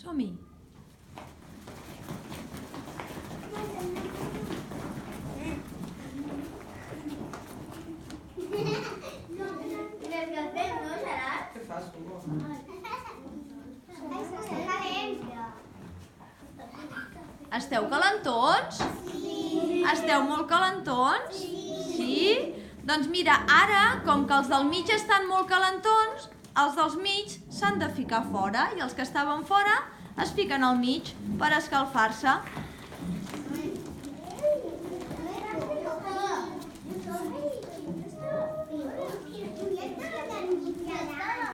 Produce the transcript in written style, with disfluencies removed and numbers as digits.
Som-hi! Esteu calentons? Sí. Esteu molt calentons? Sí? Doncs mira, ara, com que els del mig estan molt calentons, els dels mig s'han de ficar fora i els que estaven fora es fiquen al mig per escalfar-se.